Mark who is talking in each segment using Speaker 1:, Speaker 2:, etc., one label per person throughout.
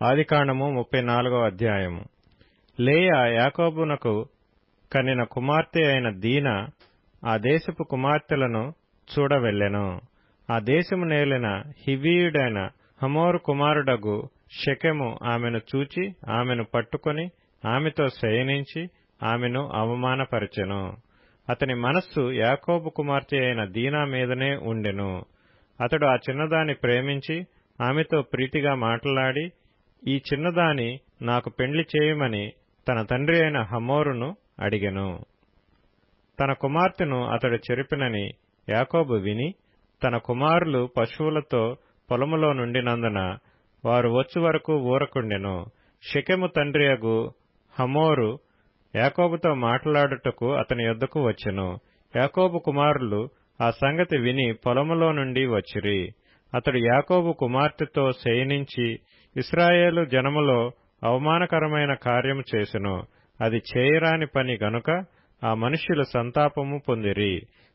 Speaker 1: ఆదికాండము 34వ అధ్యాయము. లేయా యాకోబునకు కనిన కుమార్తె అయిన దీనా ఆ దేశపు కుమార్తెలను చూడవెళ్ళెను. ఆ దేశము నేలిన హివ్వీయుడైన హమోరు కుమారుడగు షెకెము ఆమెను చూచి ఆమెను పట్టుకొని ఆమెతో శయనించి ఆమెను అవమానపరచెను. అతని మనస్సు యాకోబు కుమార్తె అయిన దీనా మీదనే ఉండెను. అతడు ఆ చిన్నదాన్ని ప్రేమించి ఆమెతో ప్రీతిగా మాట్లాడి, ఈ చిన్నదాని నాకు పెండ్లి చేయమని తన తండ్రి అయిన హమోరును అడిగెను. తన కుమార్తెను అతడు చెరిపినని యాకోబు విని, తన కుమారులు పశువులతో పొలములో నుండినందున వారు వచ్చు వరకు ఊరకుండెను. షెకెము తండ్రియగు హమోరు యాకోబుతో మాట్లాడుటకు అతని యొద్దకు వచ్చెను. యాకోబు కుమారులు ఆ సంగతి విని పొలములో నుండి వచ్చిరి. అతడు యాకోబు కుమార్తెతో శయనించి ఇశ్రాయేలు జనములో అవమానకరమైన కార్యము చేసెను. అది చేయరాని పని గనుక ఆ మనుష్యులు సంతాపము పొందిరి.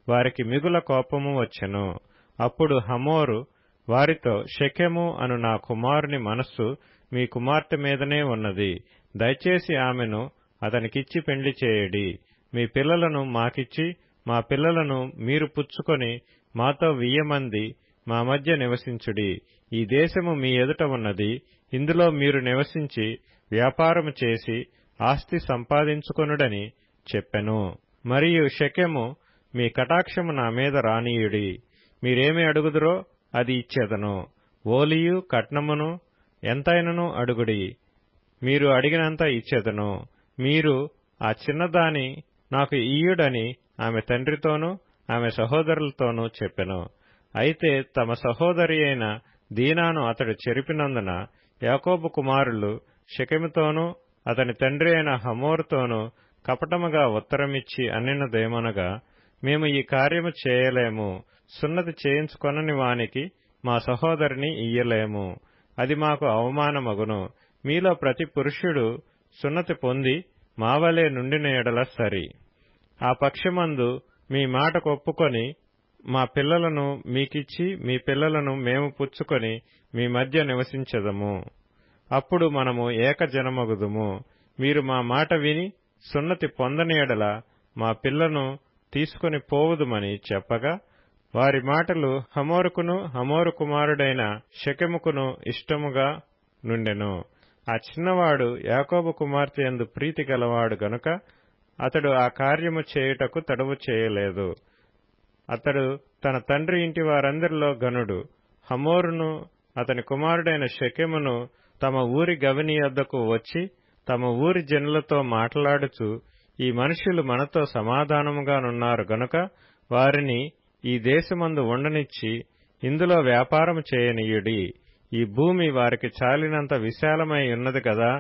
Speaker 1: వారికి మిగుల కోపము వచ్చెను. అప్పుడు హమోరు వారితో, షెకెము అను నా కుమారుని మనస్సు మీ కుమార్తె మీదనే ఉన్నది. దయచేసి ఆమెను అతనికిచ్చి పెండ్లి చేయడి. మీ పిల్లలను మాకిచ్చి మా పిల్లలను మీరు పుచ్చుకొని మాతో వియ్యమంది మా మధ్య నివసించుడి. ఈ దేశము మీ ఎదుట ఉన్నది. ఇందులో మీరు నివసించి వ్యాపారము చేసి ఆస్తి సంపాదించుకొనుడని చెప్పెను. మరియు షెకెము, మీ కటాక్షము నా మీద రానీయుడి. మీరేమి అడుగుదురో అది ఇచ్చేదను. ఓలియు కట్నమును ఎంతైనను అడుగుడి, మీరు అడిగినంత ఇచ్చేదను. మీరు ఆ చిన్నదాని నాకు ఇయ్యుడని ఆమె తండ్రితోనూ ఆమె సహోదరులతోనూ చెప్పెను. అయితే తమ సహోదరి అయిన దీనాను అతడు చెరిపినందున యాకోబు కుమారులు షెకెముతోనూ అతని తండ్రి అయిన హమోరుతోనూ కపటముగా ఉత్తరమిచ్చి అన్నినదేమనగా, మేము ఈ కార్యము చేయలేము. సున్నతి చేయించుకొనని వానికి మా సహోదరిని ఇయ్యలేము. అది మాకు అవమానమగును. మీలో ప్రతి పురుషుడు సున్నతి పొంది మావలే నుండిన ఎడల సరి. ఆ పక్షమందు మీ మాటకు ఒప్పుకొని మా పిల్లలను మీకిచ్చి మీ పిల్లలను మేము పుచ్చుకొని మీ మధ్య నివసించెదము. అప్పుడు మనము ఏకజనమగుదుము. మీరు మా మాట విని సున్నతి పొందని ఎడల మా పిల్లను తీసుకొని పోవుదుమని చెప్పగా, వారి మాటలు హమోరుకును హమోరు కుమారుడైన షెకెముకును ఇష్టముగా నుండెను. ఆ చిన్నవాడు యాకోబు కుమార్తె యందు ప్రీతి గలవాడు గనుక అతడు ఆ కార్యము చేయుటకు తడువు చేయలేదు. అతడు తన తండ్రి ఇంటి వారందరిలో ఘనుడు. హమోరును అతని కుమారుడైన షెకెమును తమ ఊరి గవిని యొద్దకు వచ్చి తమ ఊరి జనులతో మాట్లాడుచు, ఈ మనుష్యులు మనతో సమాధానముగానున్నారు గనుక వారిని ఈ దేశమందు ఉండనిచ్చి ఇందులో వ్యాపారము చేయనీయుడి. ఈ భూమి వారికి చాలినంత విశాలమై ఉన్నది కదా.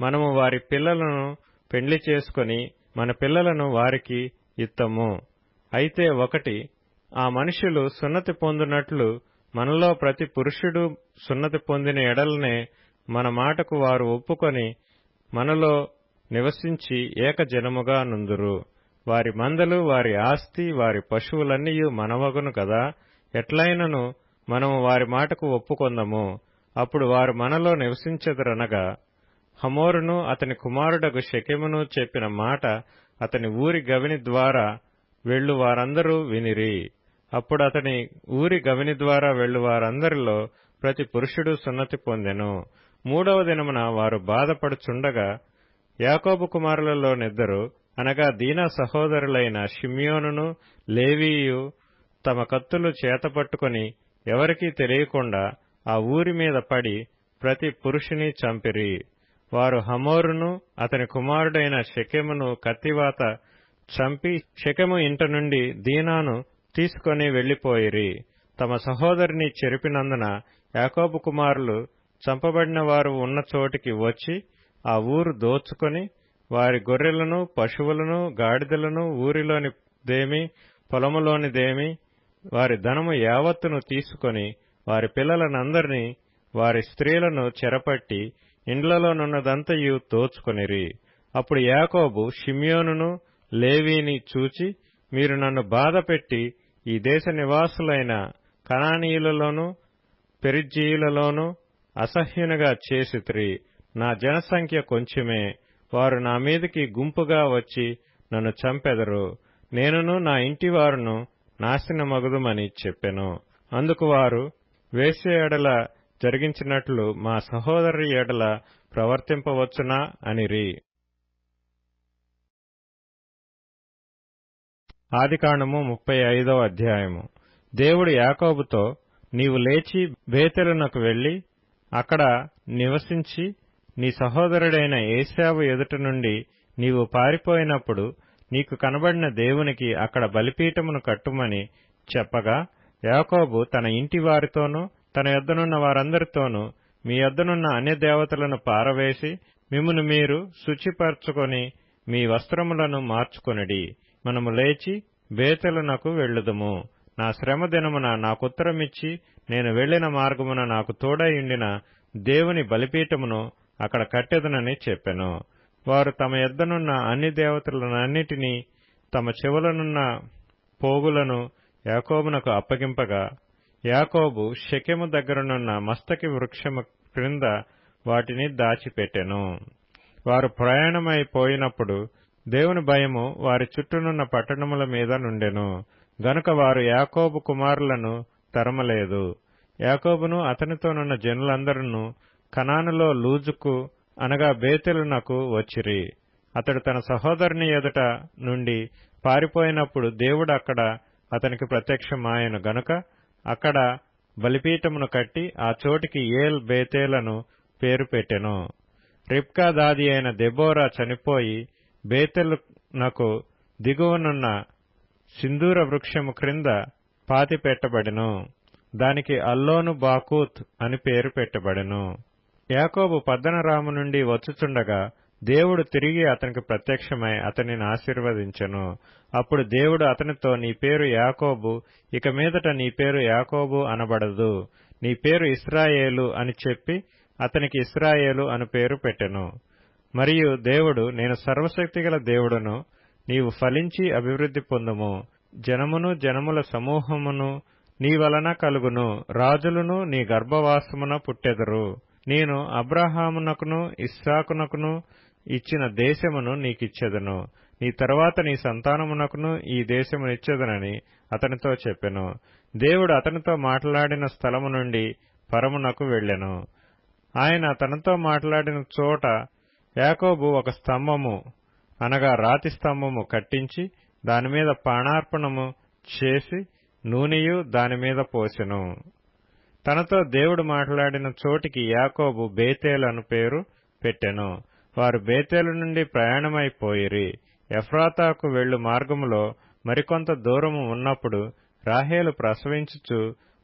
Speaker 1: మనము వారి పిల్లలను పెండ్లి చేసుకొని మన పిల్లలను వారికి ఇత్తము. అయితే ఒకటి, ఆ మనుష్యులు సున్నతి పొందునట్లు మనలో ప్రతి పురుషుడు సున్నతి పొందిన ఎడలనే మన మాటకు వారు ఒప్పుకొని మనలో నివసించి ఏకజనముగా నుందురు. వారి మందలు, వారి ఆస్తి, వారి పశువులన్నీయు మనవగును కదా. ఎట్లైనను మనము వారి మాటకు ఒప్పుకొందము. అప్పుడు వారు మనలో నివసించెదరనగా, హమోరును అతని కుమారుడగు షెకెమును చెప్పిన మాట అతని ఊరి గవిని ద్వారా వెళ్ళు వారందరూ వినిరి. అప్పుడు అతని ఊరి గవిని ద్వారా వెళ్ళు వారందరిలో ప్రతి పురుషుడు సున్నతి పొందెను. 3వ దినమున వారు బాధపడుచుండగా యాకోబు కుమారులలోనిద్దరు, అనగా దీనా సహోదరులైన షిమ్యోనును లేవీయు తమ కత్తులు చేతపట్టుకొని ఎవరికీ తెలియకుండా ఆ ఊరి మీద పడి ప్రతి పురుషుని చంపిరి. వారు హమోరును అతని కుమారుడైన షెకెమును కత్తివాత చంపి షెకెము ఇంట నుండి దీనాను తీసుకొని వెళ్లిపోయిరి. తమ సహోదరిని చెరిపినందున యాకోబు కుమారులు చంపబడిన వారు ఉన్న చోటికి వచ్చి ఆ ఊరు దోచుకొని వారి గొర్రెలను పశువులను గాడిదలను ఊరిలోనిదేమి పొలములోనిదేమి వారి ధనము యావత్తును తీసుకొని వారి పిల్లలనందరినీ వారి స్త్రీలను చెరపట్టి ఇండ్లలోనున్నదంతయు దోచుకొనిరి. అప్పుడు యాకోబు షిమ్యోనును లేవీని చూచి, మీరు నన్ను బాధపెట్టి ఈ దేశ నివాసులైన కనానీయులలోను పెరిజ్జీయులలోను అసహ్యునిగా చేసితిరి. నా జనసంఖ్య కొంచెమే, వారు నా మీదికి గుంపుగా వచ్చి నన్ను చంపెదరు. నేనును నా ఇంటివారును నాశనమగుదుమని చెప్పెను. అందుకు వారు, వేశ్య ఎడల జరిగించినట్లు మా సహోదరి ఎడల ప్రవర్తింపవచ్చునా అనిరి. ఆదికాండము 35వ అధ్యాయము. దేవుడు యాకోబుతో, నీవు లేచి బేతేలునకు వెళ్లి అక్కడ నివసించి నీ సహోదరుడైన ఏశావు ఎదుట నుండి నీవు పారిపోయినప్పుడు నీకు కనబడిన దేవునికి అక్కడ బలిపీఠమును కట్టుమని చెప్పగా, యాకోబు తన ఇంటి వారితోనూ తన యొద్దనున్న వారందరితోనూ, మీ యొద్దనున్న అన్య దేవతలను పారవేసి మిమ్మును మీరు శుచిపరచుకొని మీ వస్త్రములను మార్చుకొనిడి. మనము లేచి బేతేలునకు వెళ్ళుదుము. నా శ్రమ దినమున నాకుత్తరమిచ్చి నేను వెళ్లిన మార్గమున నాకు తోడైయుండిన దేవుని బలిపీఠమును అక్కడ కట్టెదనని చెప్పెను. వారు తమ యొద్దనున్న అన్ని దేవతలనన్నిటినీ తమ చెవులనున్న పోగులను యాకోబునకు అప్పగింపగా, యాకోబు షెకెము దగ్గరనున్న మస్తకి వృక్షము క్రింద వాటిని దాచిపెట్టెను. వారు ప్రయాణమైపోయినప్పుడు దేవుని భయము వారి చుట్టూనున్న పట్టణముల మీద నుండెను. గనుక వారు యాకోబు కుమారులను తరమలేదు. యాకోబును అతనితోనున్న జనులందరూ కనానులో లూజుకు అనగా బేతేలునకు వచ్చిరి. అతడు తన సహోదరుని ఎదుట నుండి పారిపోయినప్పుడు దేవుడు అక్కడ అతనికి ప్రత్యక్షమాయెను గనుక అక్కడ బలిపీఠమును కట్టి ఆ చోటికి ఏల్ బేతేలను పేరు పెట్టెను. రిబ్కా దాది అయిన దెబోరా చనిపోయి బేతేలునకు దిగువనున్న సింధూర వృక్షము క్రింద పాతిపెట్టబడెను. దానికి అల్లోను బాకూత్ అని పేరు పెట్టబడెను. యాకోబు పద్దనరాము నుండి వచ్చుచుండగా దేవుడు తిరిగి అతనికి ప్రత్యక్షమై అతనిని ఆశీర్వదించెను. అప్పుడు దేవుడు అతనితో, నీ పేరు యాకోబు, ఇక మీదట నీ పేరు యాకోబు అనబడదు, నీ పేరు ఇశ్రాయేలు అని చెప్పి అతనికి ఇశ్రాయేలు అని పేరు పెట్టెను. మరియు దేవుడు, నేను సర్వశక్తిగల దేవుడను, నీవు ఫలించి అభివృద్ధి పొందుము, జనమును జనముల సమూహమును నీ వలన కలుగును, రాజులను నీ గర్భవాసమున పుట్టెదరు. నేను అబ్రహామునకును ఇస్సాకునకును ఇచ్చిన దేశమును నీకిచ్చెదను, నీ తరువాత నీ సంతానమునకును ఈ దేశమునిచ్చెదనని అతనితో చెప్పెను. దేవుడు అతనితో మాట్లాడిన స్థలము నుండి పరమునకు వెళ్ళెను. ఆయన తనతో మాట్లాడిన చోట యాకోబు ఒక స్తంభము అనగా రాతి స్తంభము కట్టించి దానిమీద పానార్పణము చేసి నూనెయు దానిమీద పోసెను. తనతో దేవుడు మాట్లాడిన చోటికి యాకోబు బేతేలు అను పేరు పెట్టెను. వారు బేతేలు నుండి ప్రయాణమైపోయిరి. ఎఫ్రాతాకు వెళ్ళు మార్గములో మరికొంత దూరము ఉన్నప్పుడు రాహేలు ప్రసవించుచు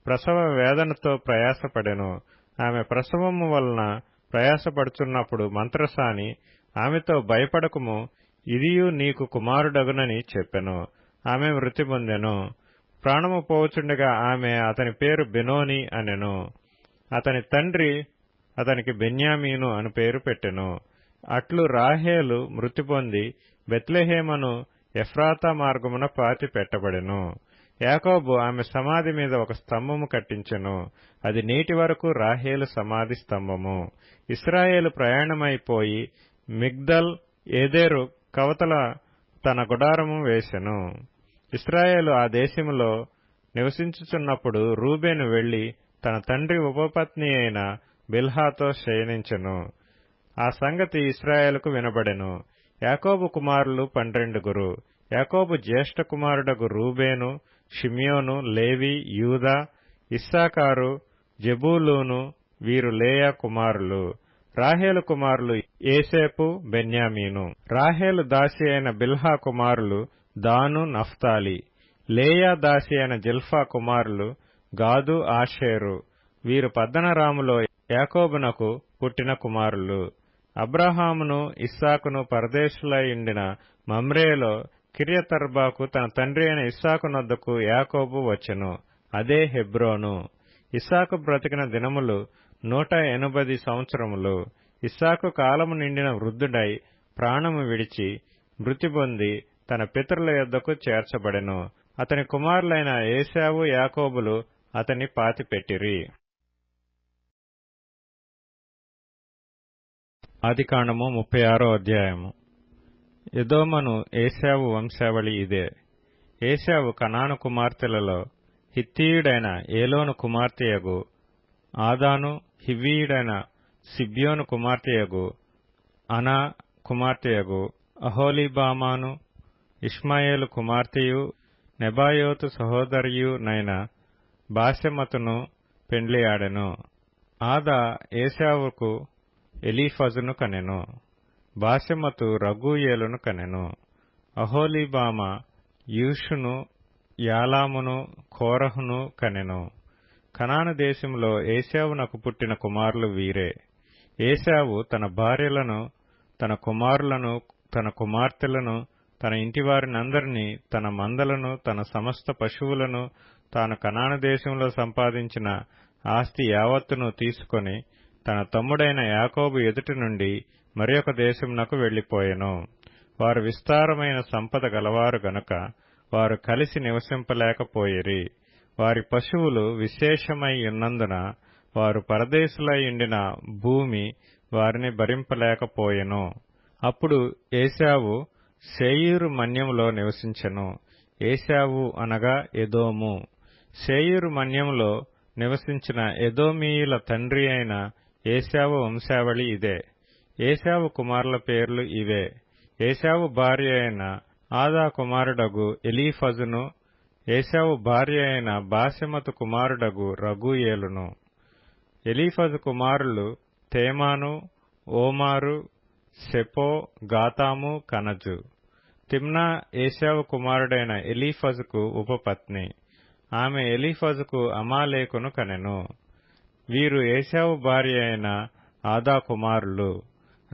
Speaker 1: ప్రసవ వేదనతో ప్రయాసపడెను. ఆమె ప్రసవము వలన ప్రయాసపడుచున్నప్పుడు మంత్రసాని ఆమెతో, భయపడకుము, ఇదియు నీకు కుమారుడగునని చెప్పెను. ఆమె మృతి పొందెను. ప్రాణము పోవుచుండగా ఆమె అతని పేరు బెనోని అనెను. అతని తండ్రి అతనికి బెన్యామీను అని పేరు పెట్టెను. అట్లు రాహేలు మృతి పొంది బెత్లెహేమను ఎఫ్రాతా మార్గమున పాతి పెట్టబడెను. యాకోబు ఆమె సమాధి మీద ఒక స్తంభము కట్టించెను. అది నేటి వరకు రాహేలు సమాధి స్తంభము. ఇశ్రాయేలు ప్రయాణమైపోయి మిగ్దల్ ఏదెరు కవతల తన గుడారము వేసెను. ఇశ్రాయేలు ఆ దేశములో నివసించుచున్నప్పుడు రూబేను వెళ్లి తన తండ్రి ఉపపత్ని అయిన బిల్హాతో శయనించెను. ఆ సంగతి ఇశ్రాయేలుకు వినబడెను. యాకోబు కుమారులు 12. యాకోబు జ్యేష్ఠ కుమారుడగు రూబేను, షిమ్యోను, లేవి, యూదా, ఇస్సాకారు, జెబూలూను వీరు లేయా కుమారులు. రాహేలు కుమారులు ఏసేపు, బెన్యామీను. రాహేలు దాసి అయిన బిల్హా కుమారులు దాను, నఫ్తాలి. లేయా దాసి అయిన జిల్ఫా కుమారులు గాదు, ఆషేరు. వీరు పద్దనరాములో యాకోబునకు పుట్టిన కుమారులు. అబ్రహామును ఇస్సాకును పరదేశులయుండిన మమ్రేలో కిర్యతర్బాకు తన తండ్రి అయిన ఇస్సాకు నొద్దకు యాకోబు వచ్చెను. అదే హెబ్రోను. ఇస్సాకు బ్రతికిన దినములు 180 సంవత్సరములు. ఇస్సాకు కాలము నిండిన వృద్ధుడై ప్రాణము విడిచి మృతి పొంది తన పితరుల యొద్దకు చేర్చబడెను. అతని కుమారులైన ఏశావు, యాకోబులు అతని పాతిపెట్టిరి. ఆదికాండము 36వ అధ్యాయము. ఎదోమను ఏశావు వంశావళి ఇదే. ఏశావు కనాను కుమార్తెలలో హిత్తీయుడైన ఏలోను కుమార్తెయగు ఆదాను, హివ్వీయుడైన సిబ్యోను కుమార్తెయగు అనా కుమార్తెయగు అహోలీబామాను, ఇష్మాయేలు కుమార్తెయు నెబాయోతు సహోదరియు నైన బాశెమతును పెండ్లియాడెను. ఆదా ఏశావుకు ఎలీఫజును కనెను. బాశెమతు రగూయేలును కనెను. అహోలీబామ యూషును, యాలామును, కోరహును కనెను. కనాను దేశంలో ఏశావునకు పుట్టిన కుమారులు వీరే. ఏశావు తన భార్యలను, తన కుమారులను, తన కుమార్తెలను, తన ఇంటివారినందరినీ, తన మందలను, తన సమస్త పశువులను, తాను కనాను దేశంలో సంపాదించిన ఆస్తి యావత్తును తీసుకొని తన తమ్ముడైన యాకోబు ఎదుటి నుండి మరియొక దేశమునకు వెళ్లిపోయెను. వారు విస్తారమైన సంపద గలవారు గనుక వారు కలిసి నివసింపలేకపోయిరి. వారి పశువులు విశేషమై ఉన్నందున వారు పరదేశులైయుండిన భూమి వారిని భరింపలేకపోయెను. అప్పుడు ఏశావు శేయీరు మన్యములో నివసించెను. ఏశావు అనగా ఎదోము. శేయీరు మన్యములో నివసించిన ఎదోమీయుల తండ్రి అయిన ఏశావు వంశావళి ఇదే. ఏశావు కుమారుల పేర్లు ఇవే. ఏశావు భార్య అయిన ఆదా కుమారుడగు ఎలీఫజును, ఏశావు భార్య అయిన బాశెమతు కుమారుడగు రగూయేలును. ఎలీఫజు కుమారులు తేమాను, ఓమారు, సెపో, గాతాము, కనజు. తిమ్నా ఏశావు కుమారుడైన ఎలీఫజుకు ఉపపత్ని. ఆమె ఎలీఫజుకు అమాలేకును కనెను. వీరు ఏశావు భార్య అయిన ఆదా కుమారులు.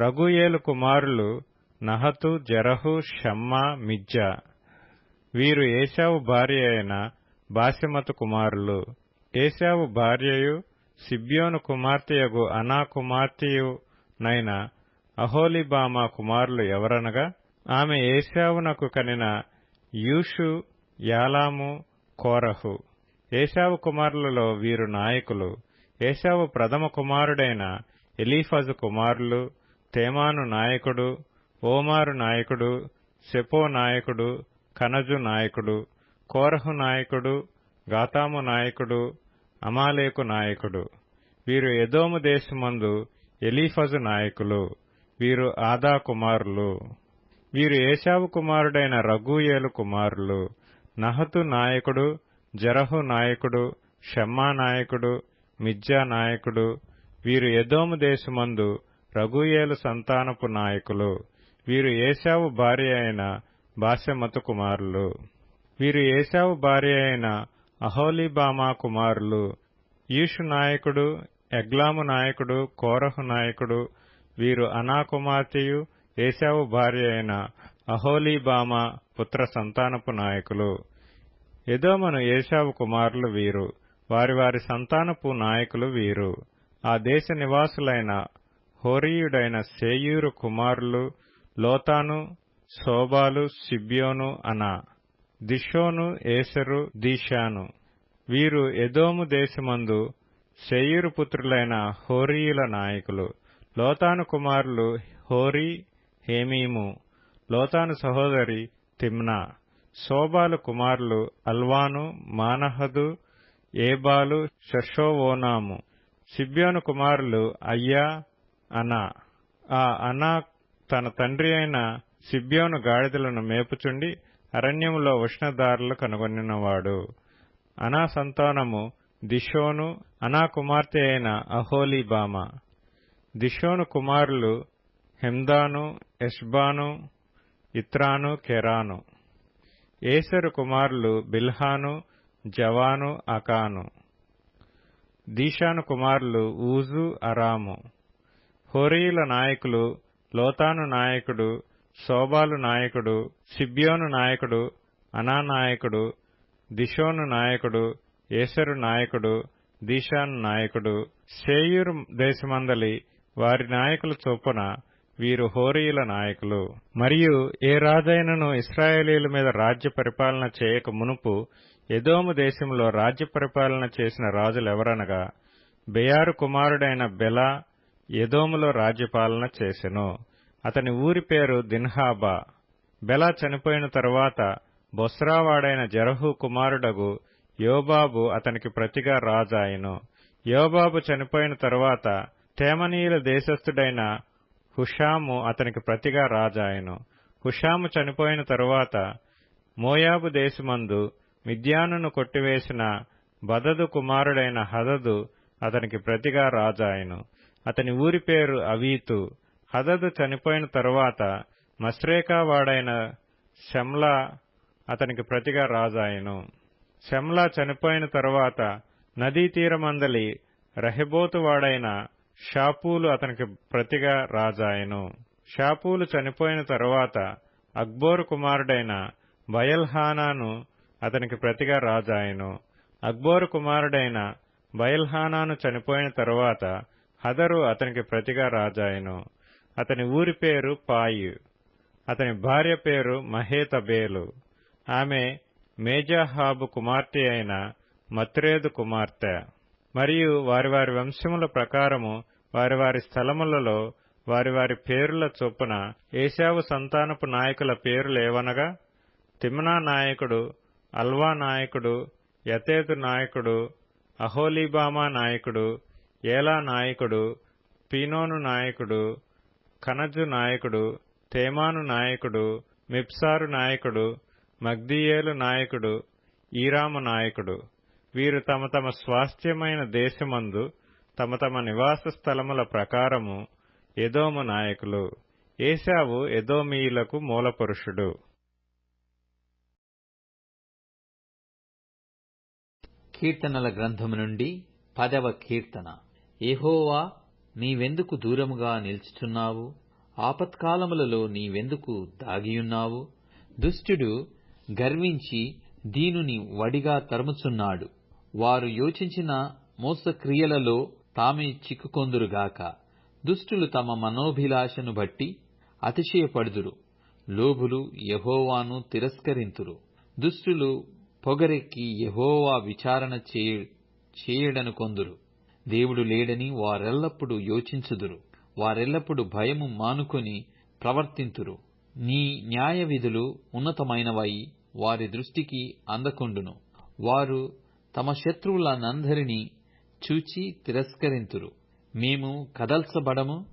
Speaker 1: రగూయేలు కుమారులు నహతు, జెరహు, షమ్మా, మిజ్జా. వీరు ఏశావు భార్య అయిన బాశెమతు కుమారులు. ఏశావు భార్యయు సిబ్యోను కుమార్తెయగు అనా కుమార్తెయు నైన అహోలీబామా కుమారులు ఎవరనగా ఆమె ఏశావునకు కనిన యూషు, యాలాము, కోరహు. ఏశావు కుమారులలో వీరు నాయకులు. ఏశావు ప్రథమ కుమారుడైన ఎలీఫజు కుమారులు తేమాను నాయకుడు, ఓమారు నాయకుడు, సెపో నాయకుడు, కనజు నాయకుడు, కోరహు నాయకుడు, గాతాము నాయకుడు, అమాలేకు నాయకుడు. వీరు ఎదోము దేశమందు ఎలీఫజు నాయకులు. వీరు ఆదా కుమారులు. వీరు ఏశావు కుమారుడైన రగూయేలు కుమారులు. నహతు నాయకుడు, జెరహు నాయకుడు, షమ్మా నాయకుడు, మిజ్జా నాయకుడు. వీరు ఎదోము దేశమందు రగూయేలు సంతానపు నాయకులు. వీరు ఏశావు భార్య అయిన బాశెమతు కుమారులు. వీరు ఏశావు భార్య అయిన అహోలీబామా కుమారులు. యూషు నాయకుడు, ఎగ్లాము నాయకుడు, కోరహు నాయకుడు. వీరు అనా కుమార్తెయు ఏశావు భార్య అయిన అహోలీబామా పుత్ర సంతానపు నాయకులు. ఎదోమును ఏశావు కుమారులు వీరు. వారి వారి సంతానపు నాయకులు వీరు. ఆ దేశ నివాసులైన హోరీయుడైన శేయూరు కుమారులు లోతాను, శోబాలు, సిబ్యోను, అనా. దిషోను, ఏసెరు, దీషాను. వీరు ఎదోము దేశమందు శేయూరు పుత్రులైన హోరీయుల నాయకులు. లోతాను కుమారులు హోరీ, హేమీము. లోతాను సహోదరి తిమ్నా. శోబాలు కుమారులు అల్వాను, మానహదు, ఏబాలు, షషోవోనాము. సిబ్యోను కుమారులు అయ్యా, అనా. ఆ అనా తన తండ్రి అయిన సిబ్యోను గాడిదలను మేపుచుండి అరణ్యములో ఉష్ణదారులు కనుగొనినవాడు. అనా సంతానము దిషోను, అనా కుమార్తె అయిన అహోలీబామ. దిషోను కుమారులు హెమ్దాను, ఎష్బాను, ఇత్రాను, కెరాను. ఏసెరు కుమారులు బిల్హాను, జవాను, అకాను. దీషాను కుమారులు ఊజు, అరాము. హోరీయుల నాయకులు లోతాను నాయకుడు, శోబాలు నాయకుడు, సిబ్యోను నాయకుడు, అనా నాయకుడు, దిషోను నాయకుడు, ఏసెరు నాయకుడు, దీషాను నాయకుడు. శేయూరు దేశమందలి వారి నాయకుల చొప్పున వీరు హోరీయుల నాయకులు. మరియు ఏ రాజైనను ఇశ్రాయేలీయుల మీద రాజ్య పరిపాలన చేయక మునుపు ఎదోము దేశంలో రాజ్య పరిపాలన చేసిన రాజులెవరనగా బెయారు కుమారుడైన బెలా, ఎదోములో రాజ్యపాలన చేసెను. అతని ఊరి పేరు దిన్హాబా. బెలా చనిపోయిన తరువాత బొస్రావాడైన జెరహు కుమారుడగు యోబాబు అతనికి ప్రతిగా రాజాయెను. యోబాబు చనిపోయిన తరువాత తేమనీయుల దేశస్థుడైన హుషాము అతనికి ప్రతిగా రాజాయెను. హుషాము చనిపోయిన తరువాత మోయాబు దేశమందు మిద్యానును కొట్టివేసిన బదదు కుమారుడైన హదదు అతనికి ప్రతిగా రాజాయెను. అతని ఊరి పేరు అవీతు. హదదు చనిపోయిన తరువాత మశ్రేకా వాడైన షమ్లా అతనికి ప్రతిగా రాజాయెను. షమ్లా చనిపోయిన తరువాత నదీతీరమందలి రహెబోతు వాడైన షాపూలు అతనికి ప్రతిగా రాజాయెను. షాపూలు చనిపోయిన తరువాత అక్బోరు కుమారుడైన బయల్హానాను అతనికి ప్రతిగా రాజాయెను. అక్బోరు కుమారుడైన బయల్హానాను చనిపోయిన తరువాత హదరు అతనికి ప్రతిగా రాజాయెను. అతని ఊరి పేరు పాయి. అతని భార్య పేరు మహేతబేలు. ఆమె మేజాహాబు కుమార్తె అయిన మత్రేదు కుమార్తె. మరియు వారి వారి వంశముల ప్రకారము వారి వారి స్థలములలో వారి వారి పేరుల చొప్పున ఏశావు సంతానపు నాయకుల పేరులేవనగా తిమ్నా నాయకుడు, అల్వా నాయకుడు, యతేతు నాయకుడు, అహోలీబామా నాయకుడు, ఏలా నాయకుడు, పీనోను నాయకుడు, కనజు నాయకుడు, తేమాను నాయకుడు, మిప్సారు నాయకుడు, మగ్దీయేలు నాయకుడు, ఈరాము నాయకుడు. వీరు తమ తమ స్వాస్థ్యమైన దేశమందు తమ తమ నివాస స్థలముల ప్రకారము ఎదోము నాయకులు. ఏశావు ఎదోమీయులకు మూలపురుషుడు.
Speaker 2: కీర్తనల గ్రంథము నుండి 10వ కీర్తన. యెహోవా, నీవెందుకు దూరముగా నిలుచుచున్నావు? ఆపత్కాలములలో నీవెందుకు దాగియున్నావు? దుష్టుడు గర్వించి దీనుని వడిగా తరుముచున్నాడు. వారు యోచించిన మోసక్రియలలో తామే చిక్కుకొందురుగాక. దుష్టులు తమ మనోభిలాషను బట్టి అతిశయపడుదురు. లోభులు యెహోవాను తిరస్కరింతురు. దుష్టులు పొగరెక్కి యెహోవా విచారణ చేయడనుకొందురు. దేవుడు లేడని వారెల్లప్పుడు యోచించుదురు. వారెల్లప్పుడు భయము మానుకొని ప్రవర్తింతురు. నీ న్యాయ విధులు ఉన్నతమైనవై వారి దృష్టికి అందకుండును. వారు తమ శత్రువులనందరినీ చూచి తిరస్కరింతురు. మేము కదల్చబడము,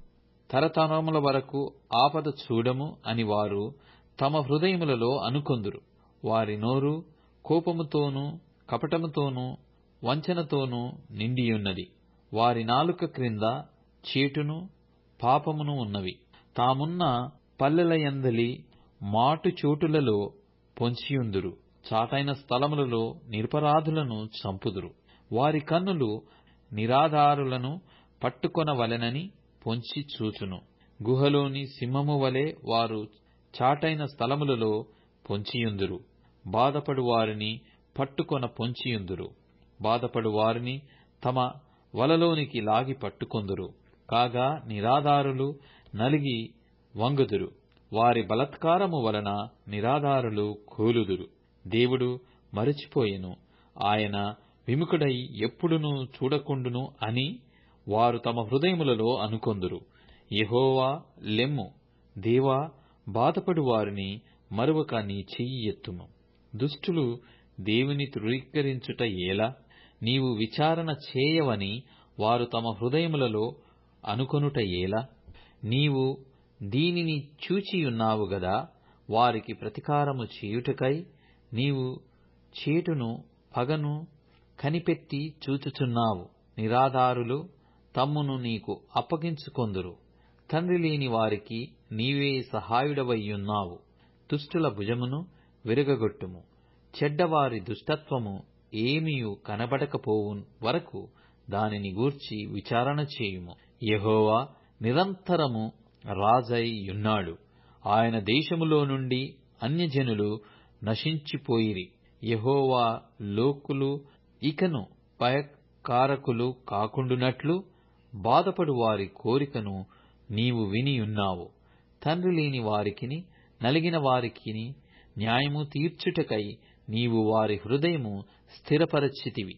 Speaker 2: తరతరముల వరకు ఆపద చూడము అని వారు తమ హృదయములలో అనుకొందురు. వారి నోరు కోపముతోనూ కపటముతోనూ వంచనతోనూ నిండియున్నది. వారి నాలుక క్రింద చేటును పాపమును ఉన్నవి. తామున్న పల్లెలయందలి మాటు చోటులలో పొంచియుందురు. చాటైన స్థలములలో నిరపరాధులను చంపుదురు. వారి కన్నులు నిరాధారులను పట్టుకొనవలెనని పొంచి చూచును. గుహలోని సింహము వలె వారు చాటైన స్థలములలో పొంచియుందురు. బాధపడు వారిని పట్టుకొన పొంచియుందురు. బాధపడు వారిని తమ వలలోనికి లాగి పట్టుకొందురు. కాగా నిరాధారులు నలిగి వంగుదురు. వారి బలాత్కారము వలన నిరాధారులు కూలుదురు. దేవుడు మరచిపోయెను, ఆయన విముఖుడై ఎప్పుడునూ చూడకుండును అని వారు తమ హృదయములలో అనుకొందురు. యెహోవా, లెమ్ము. దేవా, బాధపడు వారిని మరువక నీ చెయ్యి ఎత్తుము. దుష్టులు దేవుని తృణీకరించుట ఏలా? నీవు విచారణ చేయవని వారు తమ హృదయములలో అనుకొనుట ఏలా? నీవు దీనిని చూచియున్నావు గదా. వారికి ప్రతీకారము చేయుటకై నీవు చేటును పగను కనిపెట్టి చూచుచున్నావు. నిరాధారులు తమ్మును నీకు అప్పగించుకొందురు. తండ్రి లేని వారికి నీవే సహాయుడవైయున్నావు. దుష్టుల భుజమును విరగగొట్టుము. చెడ్డవారి దుష్టత్వము ఏమియు కనబడకపోవు వరకు దానిని గూర్చి విచారణ చేయుము. యెహోవా నిరంతరము రాజై యున్నాడు. ఆయన దేశములో నుండి అన్యజనులు నశించిపోయిరి. యెహోవా లోకులు ఇకను భయకారకులు కాకుండునట్లు బాధపడు వారి కోరికను నీవు వినియున్నావు. తండ్రి లేని వారికిని నలిగిన వారికిని న్యాయము తీర్చుటకై నీవు వారి హృదయము స్థిరపరచితివి.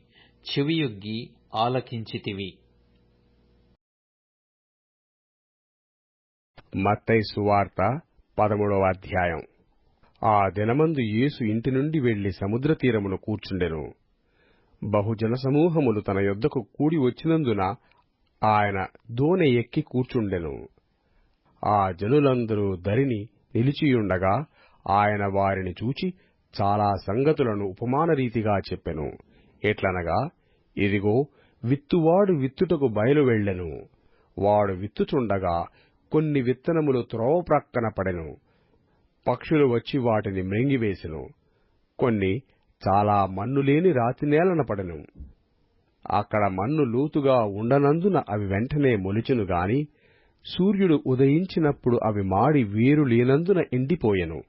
Speaker 2: చెవియొగ్గి ఆలకించితివి.
Speaker 3: మత్తయి సువార్త 13వ అధ్యాయం. ఆ దినమందు యేసు ఇంటి నుండి వెళ్లి సముద్ర తీరమున కూర్చుండెను. బహుజన సమూహములు తన యొద్దకు కూడి వచ్చినందున ఆయన దోణి ఎక్కి కూర్చుండెను. ఆ జనులందరూ దరిని నిలిచియుండగా ఆయన వారిని చూచి చాలా సంగతులను ఉపమానరీతిగా చెప్పెను. ఎట్లనగా, ఇదిగో, విత్తువాడు విత్తుటకు బయలు వెళ్ళెను. వాడు విత్తుచుండగా కొన్ని విత్తనములు త్రోవ ప్రక్కన పడెను. పక్షులు వచ్చి వాటిని మ్రింగివేసెను. కొన్ని చాలా మన్నులేని రాతినేలన పడెను. అక్కడ మన్ను లోతుగా ఉండనందున అవి వెంటనే మొలిచెను గాని, సూర్యుడు ఉదయించినప్పుడు అవి మాడి వేరు లేనందున ఎండిపోయెను.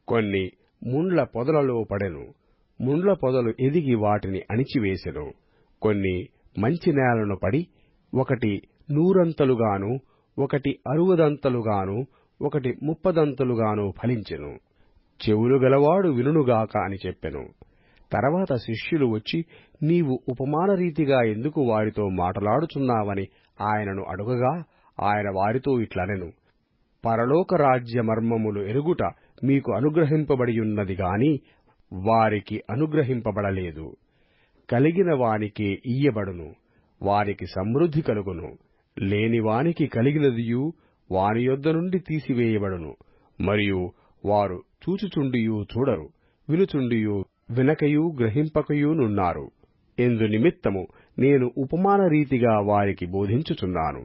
Speaker 3: కొన్ని ముండ్ల పొదలలో పడెను. ముండ్ల పొదలు ఎదిగి వాటిని అణిచివేసెను. కొన్ని మంచి నేలను పడి, ఒకటి 100 ఒకటి 60 ఒకటి 30 ఫలించెను. చెవులు గలవాడు వినుగాక అని చెప్పెను. తర్వాత శిష్యులు వచ్చి, నీవు ఉపమానరీతిగా ఎందుకు వారితో మాటలాడుచున్నావని ఆయనను అడుగగా, ఆయన వారితో ఇట్లనెను, పరలోక రాజ్య మర్మములు ఎరుగుట మీకు అనుగ్రహింపబడియున్నది గాని వారికి అనుగ్రహింపబడలేదు. కలిగిన వానికే ఇయ్యబడును, వానికి సమృద్ధి కలుగును. లేనివానికి కలిగినదియు వాని యొద్ద నుండి తీసివేయబడును. మరియు వారు చూచుచుండియు చూడరు, వినుచుండియు వినకయు గ్రహింపకయునున్నారు. ఇందు నిమిత్తము నేను ఉపమాన రీతిగా వారికి బోధించుచున్నాను.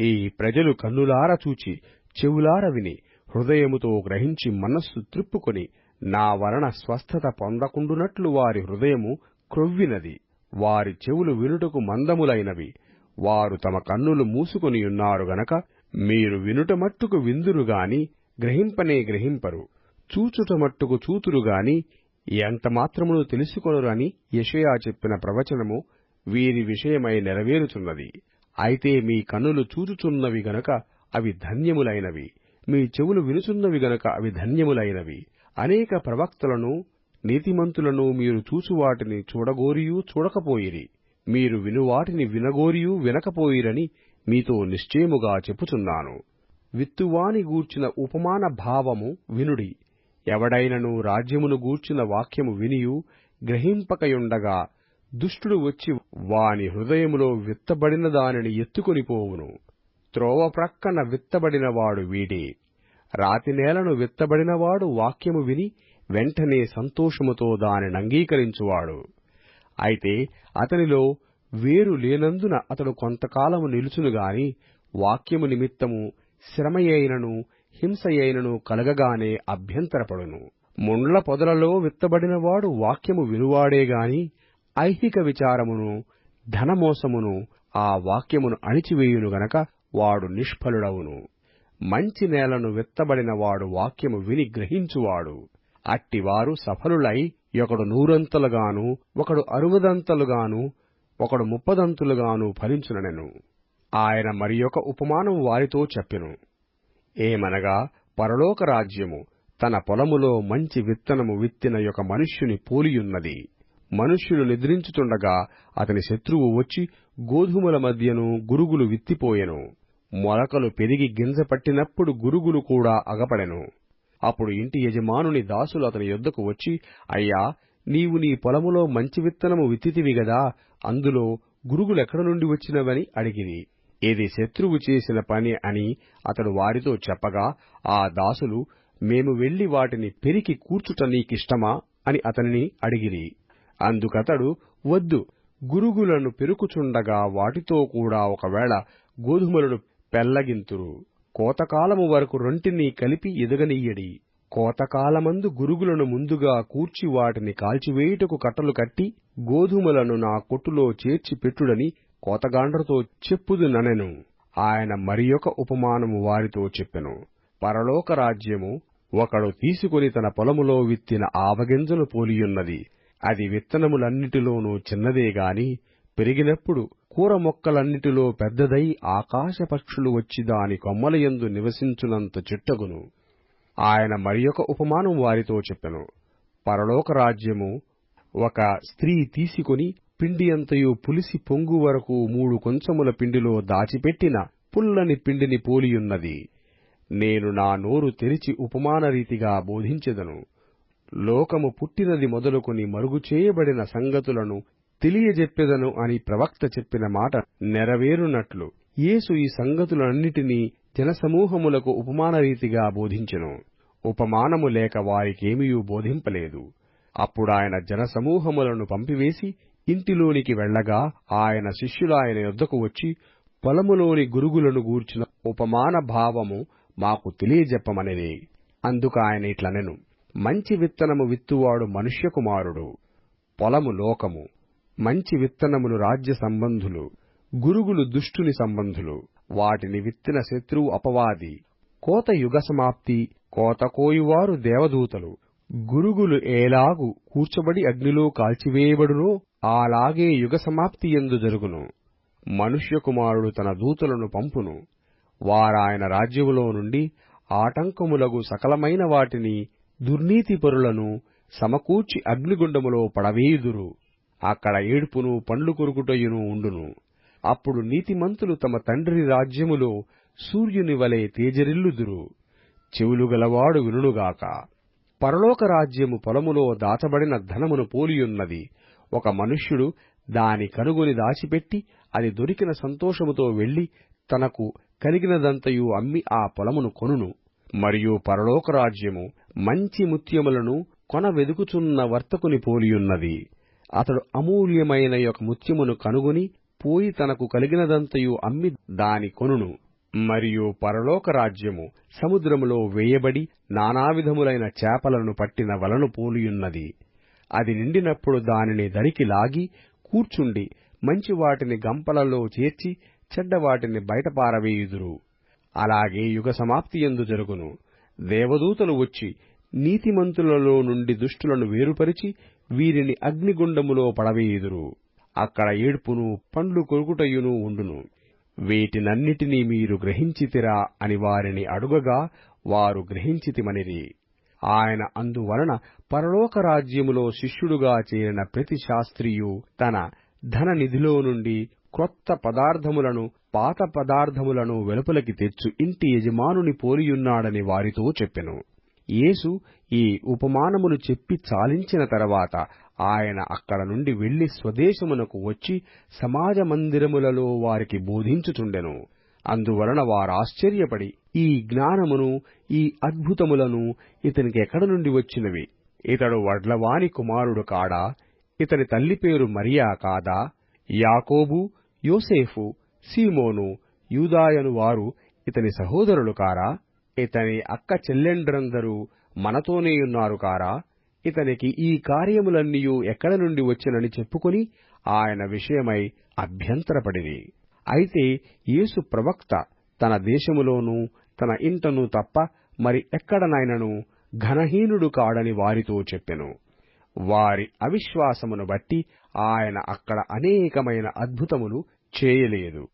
Speaker 3: ఈ ప్రజలు కన్నులార చూచి, చెవులార విని, హృదయముతో గ్రహించి మనస్సు త్రిప్పుకొని నా వలన స్వస్థత పొందకుండునట్లు వారి హృదయము క్రొవ్వినది. వారి చెవులు వినుటకు మందములైనవి. వారు తమ కన్నులు మూసుకొనియున్నారు గనక మీరు వినుట మట్టుకు విందురుగాని గ్రహింపనే గ్రహింపరు, చూచుట మట్టుకు చూతురుగాని ఎంతమాత్రమును తెలుసుకొనురని యెషయా చెప్పిన ప్రవచనము వీరి విషయమై నెరవేరుచున్నది. అయితే మీ కన్నులు చూచుచున్నవి గనక అవి ధన్యములైనవి, మీ చెవులు వినుచున్నవి గనక అవి ధన్యములైనవి. అనేక ప్రవక్తలను నీతిమంతులను మీరు చూచువాటిని చూడగోరియూ చూడకపోయిరి, మీరు వినువాటిని వినగోరియూ వినకపోయిరని మీతో నిశ్చయముగా చెప్పుచున్నాను. విత్తువాని గూర్చిన ఉపమాన భావము వినుడి. ఎవడైనను రాజ్యమును గూర్చిన వాక్యము వినియు గ్రహింపకయుండగా దుష్టుడు వచ్చి వాని హృదయములో విత్తబడిన దానిని ఎత్తుకొనిపోవును. త్రోవ ప్రక్కన విత్తబడినవాడు వీడే. రాతినేలను విత్తబడినవాడు వాక్యము విని వెంటనే సంతోషముతో దానినంగీకరించువాడు. అయితే అతనిలో వేరు లేనందున అతడు కొంతకాలము నిలుచునుగాని వాక్యము నిమిత్తము శ్రమయైనను హింసయైనను కలగగానే అభ్యంతరపడును. ముండ్ల పొదలలో విత్తబడినవాడు వాక్యము వినువాడేగాని ఐహిక విచారమును ధనమోసమును ఆ వాక్యమును అణిచివేయును గనక వాడు నిష్ఫలుడవును. మంచి నేలను విత్తబడినవాడు వాక్యము విని గ్రహించువాడు. అట్టివారు సఫలులై ఒకడు 100 ఒకడు 60 ఒకడు 30 ఫలించుననెను. ఆయన మరియొక ఉపమానం వారితో చెప్పెను. ఏమనగా, పరలోక రాజ్యము తన పొలములో మంచి విత్తనము విత్తిన ఒక మనుష్యుని పోలియున్నది. మనుష్యుడు నిద్రించుచుండగా అతని శత్రువు వచ్చి గోధుమల మధ్యను గురుగులు విత్తిపోయెను. మొలకలు పెరిగి గింజ పట్టినప్పుడు గురుగులు కూడా అగపడెను. అప్పుడు ఇంటి యజమానుని దాసులు అతని యొద్దకు వచ్చి, అయ్యా, నీవు నీ పొలములో మంచి విత్తనము విత్తితివి గదా, అందులో గురుగులెక్కడ నుండి వచ్చినవని అడిగిరి. ఇది శత్రువు చేసిన పని అని అతడు వారితో చెప్పగా, ఆ దాసులు, మేము వెళ్లి వాటిని పెరికి కూర్చుట నీకిష్టమా అని అతనిని అడిగిరి. అందుకతడు, వద్దు, గురుగులను పెరుకుచుండగా వాటితో కూడా ఒకవేళ గోధుమలను పెళ్లగింతురు. కోతకాలము వరకు రొంటిని కలిపి ఎదగనీయడి. కోతకాలమందు గురుగులను ముందుగా కూర్చి వాటిని కాల్చివేయుటకు కట్టలు కట్టి గోధుమలను నా కొట్టులో చేర్చి పెట్టుడని కోతగాండ్రతో చెప్పుదుననెను. ఆయన మరియొక ఉపమానము వారితో చెప్పెను. పరలోక రాజ్యము ఒకడు తీసుకుని తన పొలములో విత్తిన ఆవగింజను పోలియున్నది. అది విత్తనములన్నిటిలోనూ చిన్నదే గాని పెరిగినప్పుడు కూర మొక్కలన్నిటిలో పెద్దదై ఆకాశ పక్షులు వచ్చి దాని కొమ్మలయందు నివసించునంత చెట్టగును. ఆయన మరియొక ఉపమానం వారితో చెప్పెను. పరలోక రాజ్యము ఒక స్త్రీ తీసుకుని పిండి అంతయు పులిసి పొంగు వరకు 3 కొంచెముల పిండిలో దాచిపెట్టిన పుల్లని పిండిని పోలియున్నది. నేను నా నోరు తెరిచి ఉపమానరీతిగా బోధించెదను. లోకము పుట్టినది మొదలుకొని మరుగు చేయబడిన సంగతులను తెలియజెప్పెదను అని ప్రవక్త చెప్పిన మాట నెరవేరునట్లు యేసు ఈ సంగతులన్నిటినీ జనసమూహములకు ఉపమానరీతిగా బోధించెను. ఉపమానము లేక వారికేమియూ బోధింపలేదు. అప్పుడాయన జనసమూహములను పంపివేసి ఇంటిలోనికి వెళ్ళగా ఆయన శిష్యులాయన యొద్దకు వచ్చి, పొలములోని గురుగులను గూర్చిన ఉపమాన భావము మాకు తెలియజెప్పమనిది. అందుకాయన ఇట్లనెను, మంచి విత్తనము విత్తువాడు మనుష్య కుమారుడు. పొలము లోకము, మంచి విత్తనములు రాజ్య సంబంధులు, గురుగులు దుష్టుని సంబంధులు. వాటిని విత్తిన శత్రువు అపవాది. కోత యుగ సమాప్తి, కోత కోయువారు దేవదూతలు. గురుగులు ఏలాగు కూర్చబడి అగ్నిలో కాల్చివేయబడునో అలాగే యుగ సమాప్తి యందు జరుగును. మనుష్య కుమారుడు తన దూతలను పంపును. వారాయన రాజ్యములో నుండి ఆటంకములగు సకలమైన వాటిని దుర్నీతిపరులను సమకూర్చి అగ్నిగుండములో పడవేయుదురు. అక్కడ ఏడుపును పండ్లు కొరుకుటయును ఉండును. అప్పుడు నీతిమంతులు తమ తండ్రి రాజ్యములో సూర్యుని వలె తేజరిల్లుదురు. చెవులు గలవాడు వినుగాక. పరలోక రాజ్యము పొలములో దాచబడిన ధనమును పోలియున్నది. ఒక మనుష్యుడు దాని కనుగొని దాచిపెట్టి అది దొరికిన సంతోషముతో వెళ్లి తనకు కలిగినదంతయు అమ్మి ఆ పొలమును కొనును. మరియు పరలోక రాజ్యము మంచి ముత్యములను కొన వెదుకుచున్న వర్తకుని పోలియున్నది. అతడు అమూల్యమైన ఒక ముత్యమును కనుగొని పోయి తనకు కలిగినదంతయు అమ్మి దాని కొనును. మరియు పరలోక రాజ్యము సముద్రములో వేయబడి నానావిధములైన చేపలను పట్టిన వలను పోలియున్నది. అది నిండినప్పుడు దానిని దరికి లాగి కూర్చుండి మంచి వాటిని గంపలలో చేర్చి చెడ్డవాటిని బయట పారవేయుదురు. అలాగే యుగ సమాప్తి యందు జరుగును. దేవదూతలు వచ్చి నీతిమంతులలో నుండి దుష్టులను వేరుపరిచి వీరిని అగ్నిగుండములో పడవేయుదురు. అక్కడ ఏడ్పును పండ్లు కొరుకుటయును ఉండును. వీటినన్నిటినీ మీరు గ్రహించితిరా అని వారిని అడుగగా వారు గ్రహించితిమనిరి. ఆయన అందువలన పరలోక రాజ్యములో శిష్యుడుగా చేరిన ప్రతి శాస్త్రియు తన ధన నిధిలో నుండి క్రొత్త పదార్థములను పాత పదార్థములను వెలుపలికి తెచ్చు ఇంటి యజమానుని పోలియున్నాడని వారితో చెప్పెను. యేసు ఈ ఉపమానములు చెప్పి చాలించిన తరువాత ఆయన అక్కడ నుండి వెళ్లి స్వదేశమునకు వచ్చి సమాజ మందిరములలో వారికి బోధించుచుండెను. అందువలన వారాశ్చర్యపడి ఈ జ్ఞానమును ఈ అద్భుతములను ఇతనికెక్కడ నుండి వచ్చినవి? ఇతడు వడ్లవాని కుమారుడు కాడా? ఇతని తల్లి పేరు మరియా కాదా? యాకోబు, యోసేఫు, సీమోను, యూదాయను వారు ఇతని సహోదరులు కారా? ఇతని అక్క చెల్లెండ్రందరూ మనతోనేయున్నారు కారా? ఇతనికి ఈ కార్యములన్నీయు ఎక్కడ నుండి వచ్చినని చెప్పుకొని ఆయన విషయమై అభ్యంతరపడిరి. అయితే యేసు ప్రవక్త తన దేశములోనూ తన ఇంటను తప్ప మరి ఎక్కడనైనను ఘనహీనుడు కాడని వారితో చెప్పెను. వారి అవిశ్వాసమును బట్టి ఆయన అక్కడ అనేకమైన అద్భుతములు చేయలేదు.